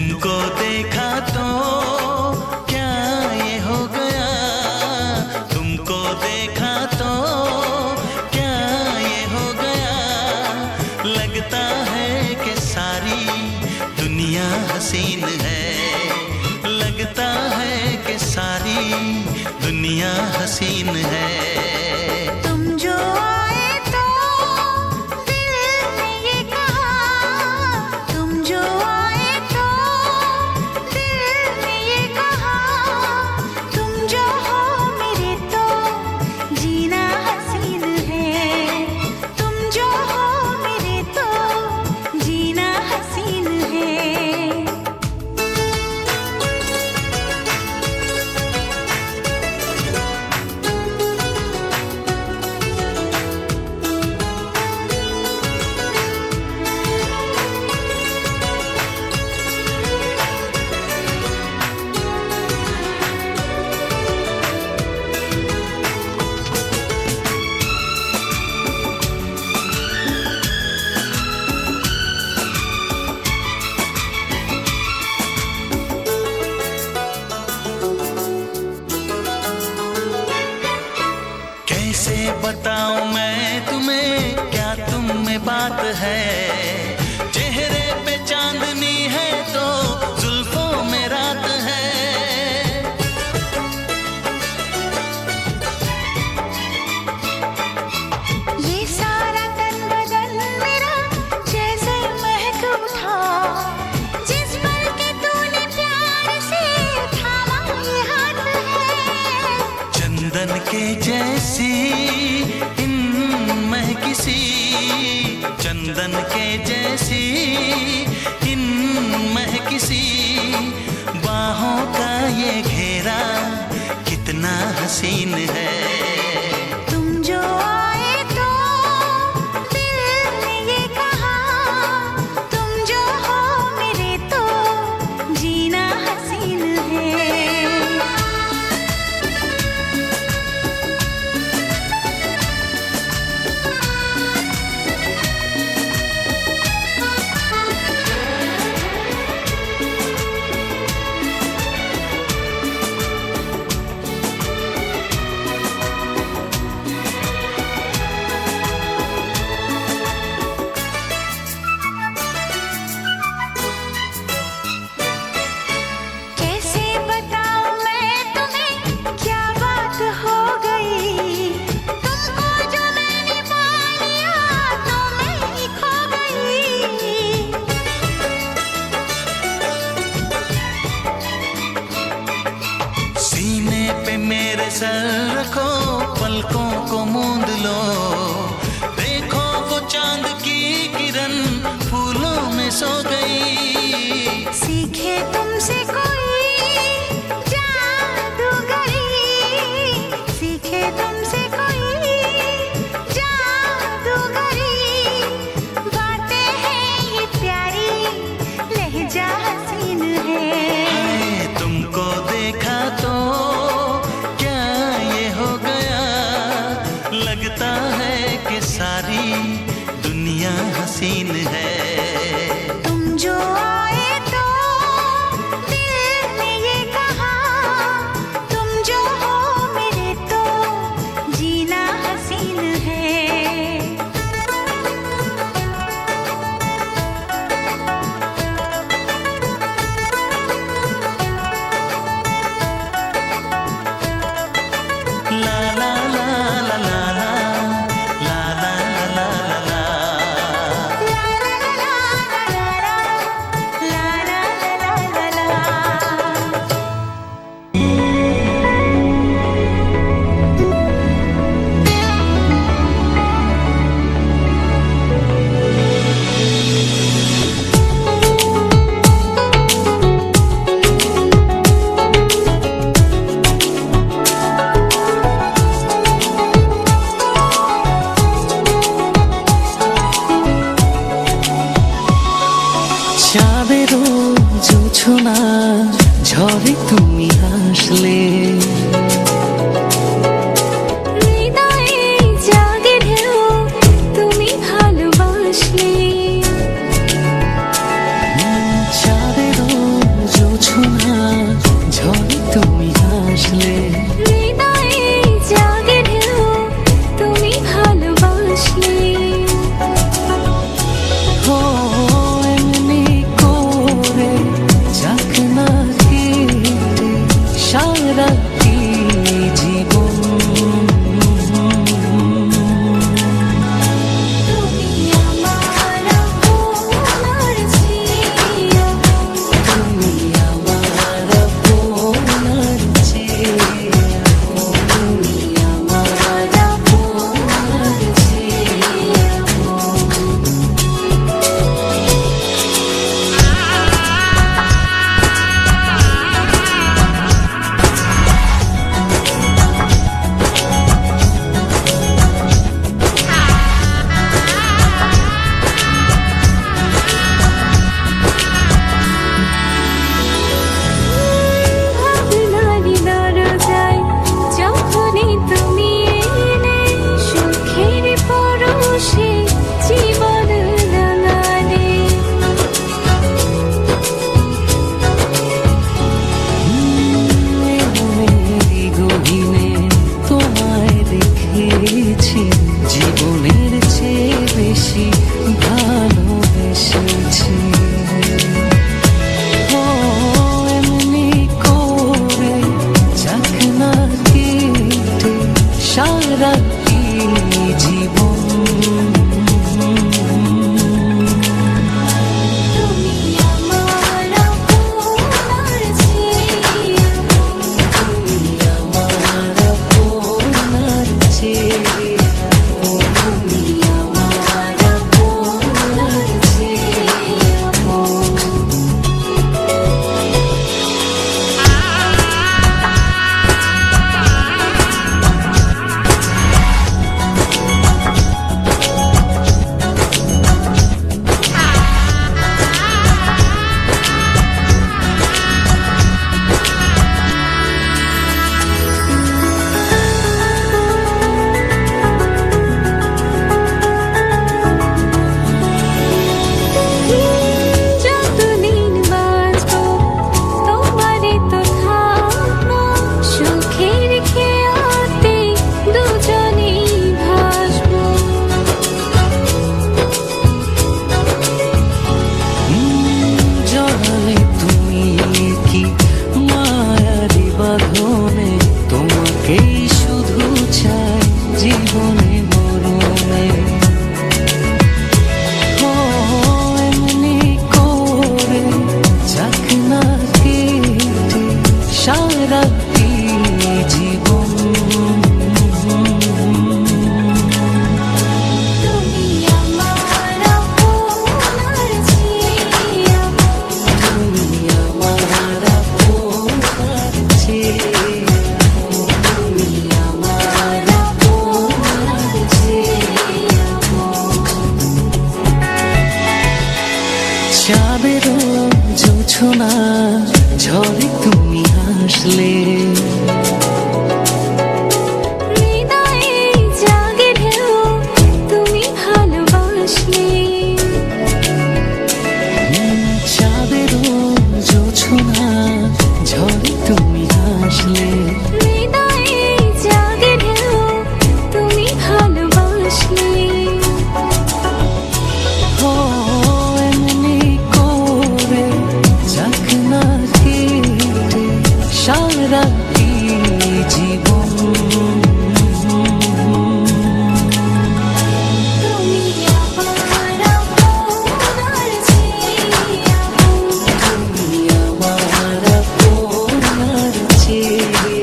तुमको देखा तो क्या ये हो गया, तुमको देखा तो क्या ये हो गया। लगता है कि सारी दुनिया हसीन है, लगता है कि सारी दुनिया हसीन है। तुम जो आए तो दिल ने ये कहा, तुम जो आए तो दिल ने ये कहा, तुम जो हो मेरे तो जीना हसीन है, तुम जो हो मेरे तो जीना हसीन है। कैसे बताऊं मैं तुम्हें, क्या तुम में बात है। चेहरे पे चांदनी है तो जुल्फों में रात है। ये सारा तन बदन मेरा जैसे महक उठा, जिस पल के तूने प्यार से थामा ये हाथ है। चंदन के जैसी इन महकिसी, चंदन के जैसी इन महकिसी बाहों का ये घेरा कितना हसीन है। तुम जो आए तो दिल ने ये कहा, तुम जो हो मेरे तो जीना हसीन है। कैसे बताऊं मैं तुम्हें क्या बात हो गई, तुमको जो मैंने पा लिया तो मैं ही खो गई। सीने पे मेरे सर रखो, पलकों को मूंद लो, देखो वो चांद की किरण फूलों में सो गई। सीखे तुमसे कोई जादूगरी, सीखे तुमसे कोई जादूगरी, बातें हैं ये प्यारी लहजा हसीन है। हाय, तुमको देखा तो क्या ये हो गया। लगता है कि सारी दुनिया हसीन है। तुम जो आए तो दिल ने ये कहा, तुम जो हो मेरे तो जीना हसीन है। ला ला ला ला ला ला, ला ला ला ला ला ला। চাঁদেরও জোছনা ঝরে তুমি হাসলে, হৃদয়ে জাগে ঢেউ তুমি ভালোবাসলে। চাঁদেরও জোছনা ঝরে তুমি আসলে হৃদয়ে জাগে ঢেউ তুমি ভালোবাসলে চাঁদেরও জোছনা ঝরে তুমি আসলে হৃদয়ে জাগে ঢেউ তুমি ভালোবাসলে ও এমনি করে যাক না কেটে সারা জীবন তুমি আমার আপনার জিয়া তুমি আমার আপনার চেয়ে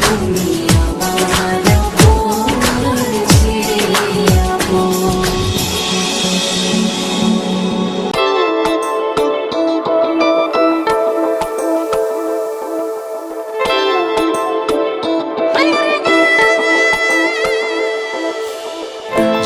তুমি আমার আপনার জিয়া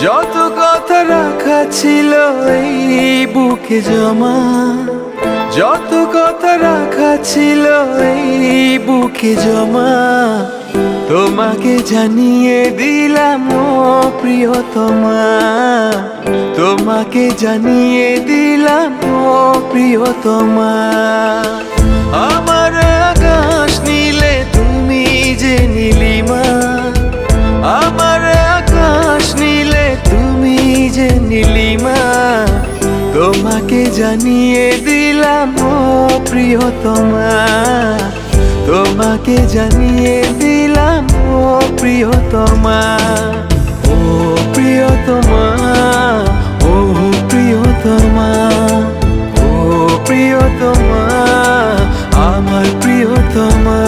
যত কথা রাখা ছিল এই বুকে জমা, যত কথা রাখা ছিল এই বুকে জমা, তোমাকে জানিয়ে দিলাম ও প্রিয়তমা, তোমাকে জানিয়ে দিলাম ও প্রিয়তমা। আমার আকাশ নীলে তুমি যে নীলিমা, আমার আকাশ নীলে তুমি যে নীলিমা, তোমাকে জানিয়ে দিলাম ও প্রিয়তমা, তোমাকে জানিয়ে দিলাম ও প্রিয়তমা, ও প্রিয়তমা, ও প্রিয়তমা, ও প্রিয়তমা, আমার প্রিয়তমা।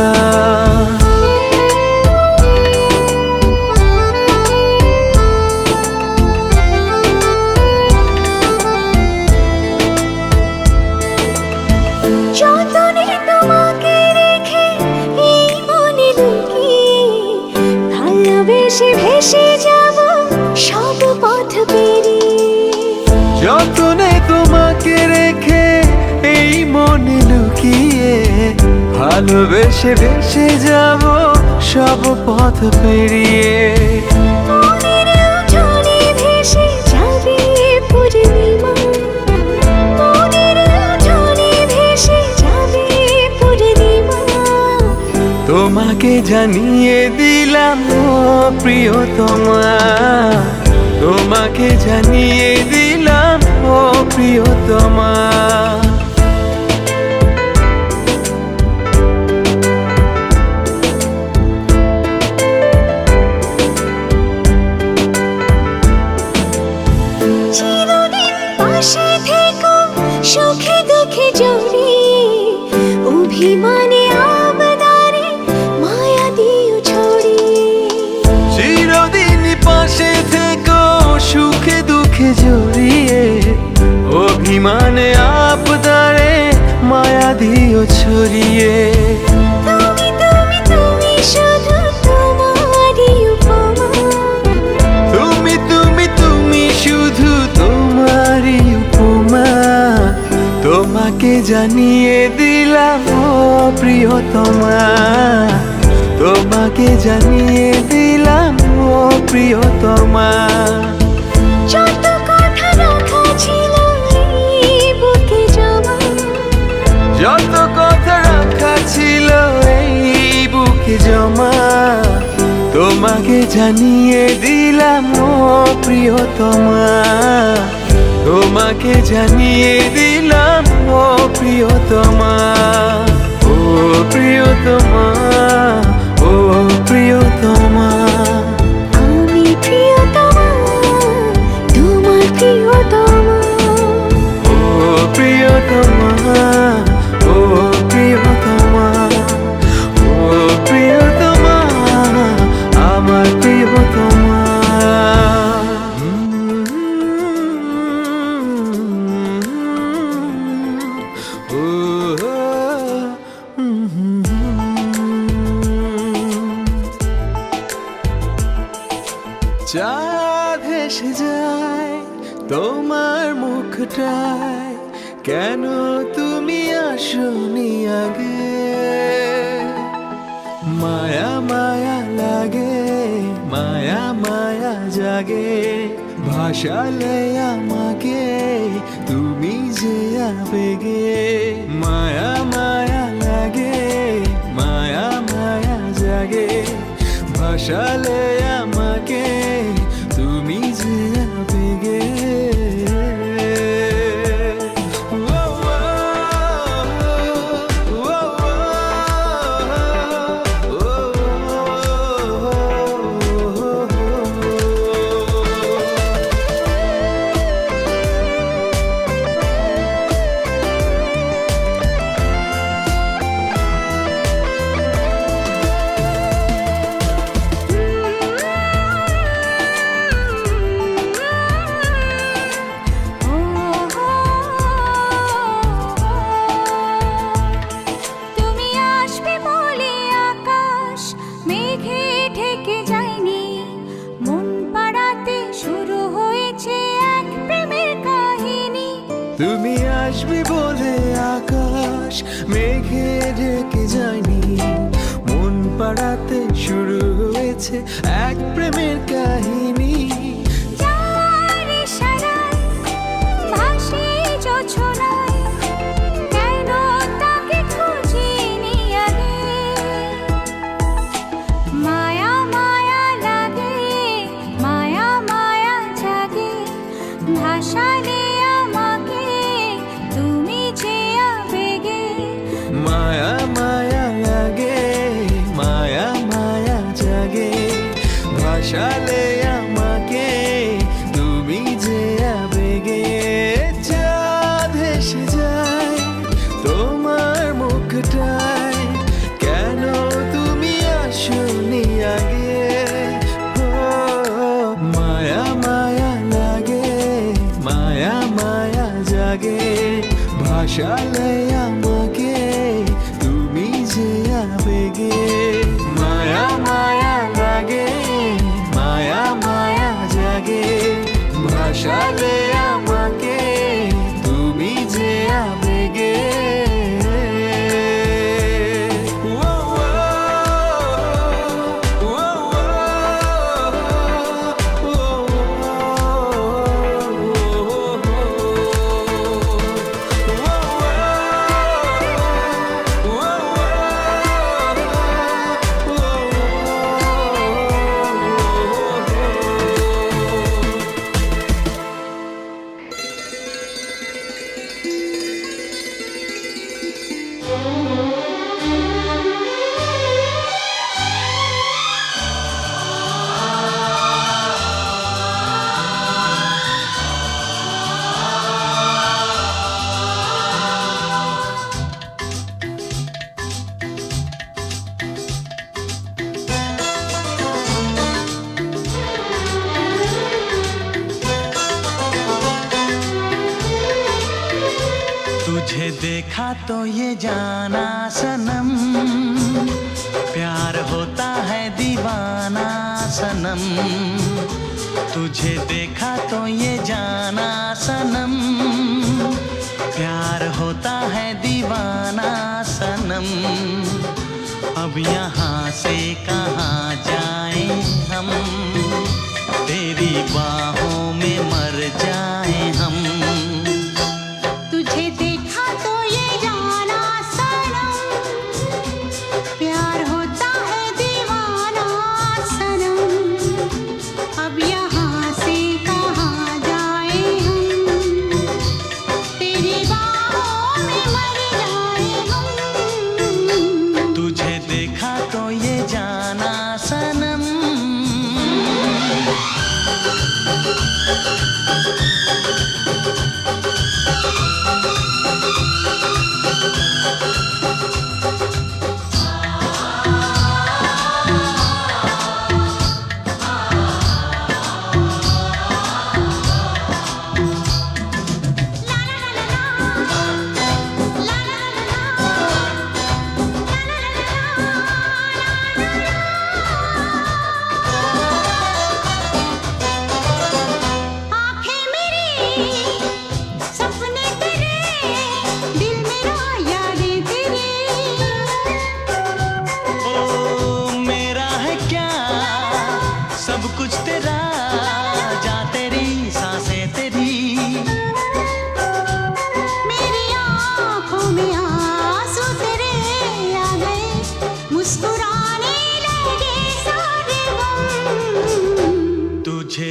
যতনে তোমাকে রেখে এই মনে লুকিয়ে ভালোবেসে ভেসে যাব সব পথ পেরিয়ে। যতনে তোমাকে রেখে এই মনে লুকিয়ে ভালোবেসে ভেসে যাব সব পথ পেরিয়ে। মনের উঠোনে ভেসে যাবে পূর্ণিমা, মনের উঠোনে ভেসে যাবে পূর্ণিমা। তোমাকে জানিয়ে দিলাম ও প্রিয়তমা, তোমাকে জানিয়ে দিলাম ও প্রিয়তমা। চিরদিন পাশে থেকো সুখে দুঃখে জড়িয়ে, অভিমানে আবদারে মায়া দিও ছড়িয়ে। চিরদিন পাশে থেকো সুখে দুঃখে জড়িয়ে, অভিমানে আপদারে মায়া দিও ছড়িয়ে। তুমি তুমি তুমি শুধু তোমারই উপমা, তুমি তুমি তুমি শুধু তোমারই উপমা, তোমাকে জানিয়ে দিলাম ও প্রিয়তমা, তোমাকে জানিয়ে দিলাম ও প্রিয়তমা। যত কথা রাখা ছিল এই বুকে জমা, যত কথা রাখা ছিল এই বুকে জমা, তোমাকে জানিয়ে দিলাম ও প্রিয়তমা, তোমাকে জানিয়ে দিলাম ও প্রিয়তমা, ও প্রিয়তমা, ও প্রিয়তমা। আমি প্রিয়তমা তোমার প্রিয়তমা। ও প্রিয়তমা, ও প্রিয়তমা, ও প্রিয়তমা, আমার প্রিয়তমা। চাঁদ ভেসে যায় তোমার মুখটায়, কেন তুমি লাগে ভাসালে আমাকে তুমি যে আবেগে মায়া মায়া লাগে মায়া মায়া জাগে ভাসালে আমাকে তুমি যে আবেগে তুমি আসবে বলে আকাশ মেঘে ঢেকে যায়নি মন পাড়াতে শুরু হয়েছে এক প্রেমের কাহিনী তুমি আসবে বলে আকাশ মেঘে ঢেকে যায়নি মন পাড়াতে শুরু হয়েছে এক প্রেমের কাহিনী যার ইশারায় ভাসি জোছনায় কেন তাকে খুঁজিনি আগে মায়া মায়া লাগে মায়া মায়া জাগে ভাসালে আমাকে তুমি যে আবেগে মায়া মায়া লাগে মায়া মায়া জাগে ভাসালে আমাকে তুমি যে আবেগে চাঁদ হেসে যায় তোমার মুখটায় কেন তুমি আসনি আগে মায়া মায়া লাগে মায়া মায়া জাগে ভাসালে আমাকে তুমি যে আবেগে মায়া মায়া লাগে মায়া মায়া জাগে ভাসালে আমাকে তুমি যে আবেগে तुझे देखा तो ये जाना सनम प्यार होता है दीवाना सनम तुझे देखा तो ये जाना सनम प्यार होता है दीवाना सनम अब यहाँ से कहाँ जाएं हम तेरी बाहों में मर जाएं हम तुझे देखा तो ये जाना सनम प्यार होता है दीवाना सनम अब यहाँ से कहाँ जाए हम तेरी बाहों में मर जाए हम तुझे देखा तो ये जाना सनम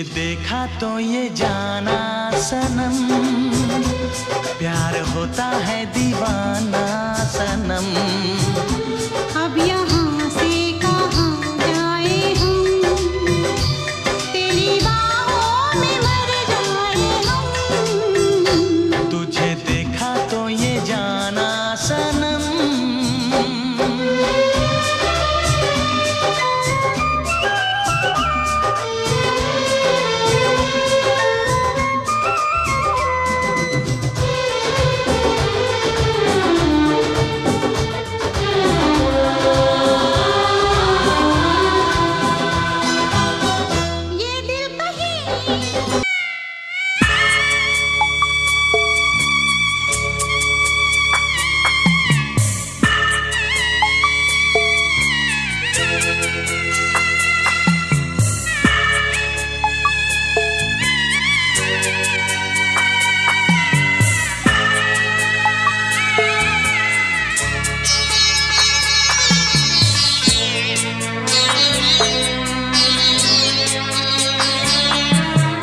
तुझे देखा तो ये जाना सनम, प्यार होता है दीवाना सनम। अब यहाँ से कहाँ जाए हम, तेरी बाहों में मर जाए हम। तुझे देखा तो ये जाना सनम।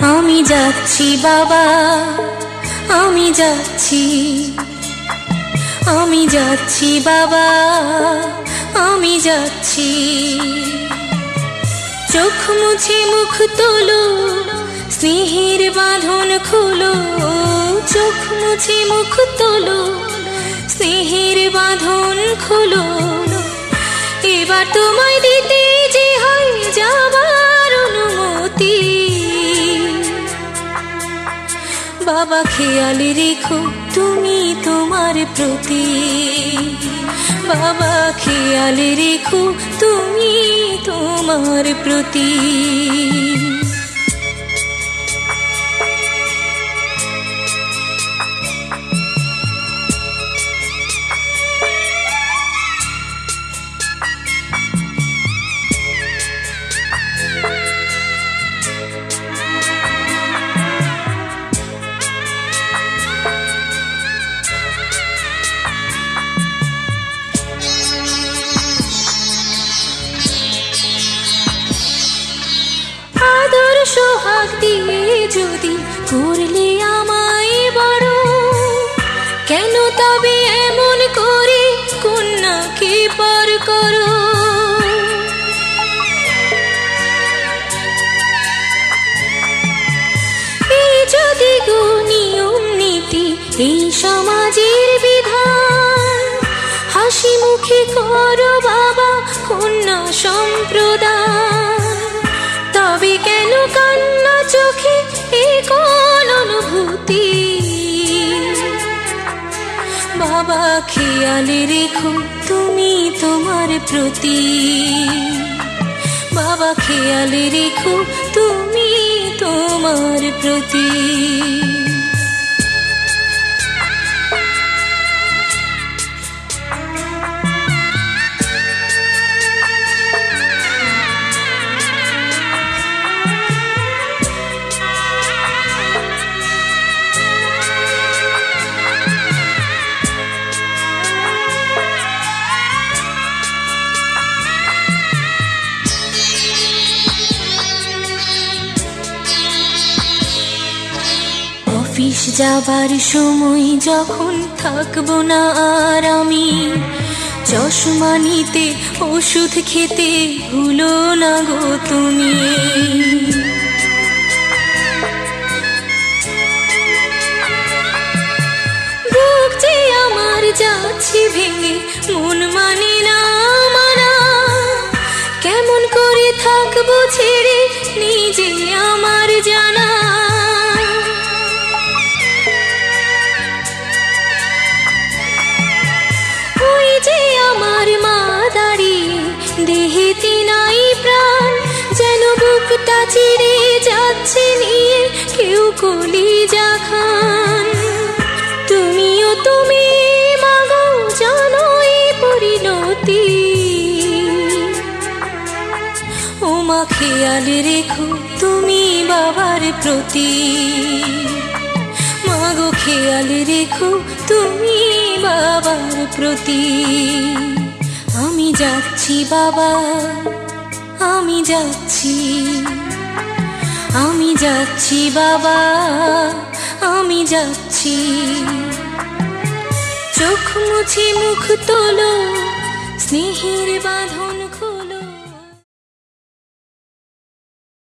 আমি যাচ্ছি বাবা, আমি যাচ্ছি, আমি যাচ্ছি বাবা, আমি যাচ্ছি। চোখ মুছে মুখ তোলো, স্নেহের বাঁধন খুলো। চোখ মুছে মুখ তোলো, স্নেহের বাঁধন খুলো। এবার তোমায় দিতে যে হয় যাবার অনুমতি। বাবা খেয়াল রেখো তুমি তোমার প্রতি, বাবা খেয়াল রেখো তুমি তোমার প্রতি। সোহাগ দিয়ে যদি করলে আমায় বড়, কেন তবে এমন করে কন্যাকে পর করো। এই যদি গো নিয়ম নীতি, এই সমাজের বিধান, হাসি মুখে করো বাবা কন্যা সম্প্রদান। তবে কেন কান্না চোখে এই কোন অনুভূতি। বাবা খেয়াল রেখো তুমি তোমার প্রতি, বাবা খেয়াল রেখো তুমি তোমার প্রতি। অফিস যাবার সময় যখন থাকবো না আর আমি, চশমা নিতে ওষুধ খেতে ভুলো না গো তুমি। বুক যে আমার যাচ্ছে ভেঙে, মন মানে না মানা। কেমন করে থাকবো ছেড়ে নিজে আমার জানা। আমার মা দাঁড়িয়ে দেহেতে নাই প্রাণ, যেন বুকটা চিড়ে যাচ্ছে নিয়ে কেউ কলিজা খান। তুমিও তুমি মাগো জানো এই পরিণতি। ও মা খেয়াল রেখো তুমি বাবার প্রতি, মাগো খেয়াল রেখো তুমি বাবার প্রতি। আমি যাচ্ছি বাবা, আমি যাচ্ছি, আমি যাচ্ছি বাবা, আমি যাচ্ছি। চোখ মুছে মুখ তোলো, স্নেহের বাঁধন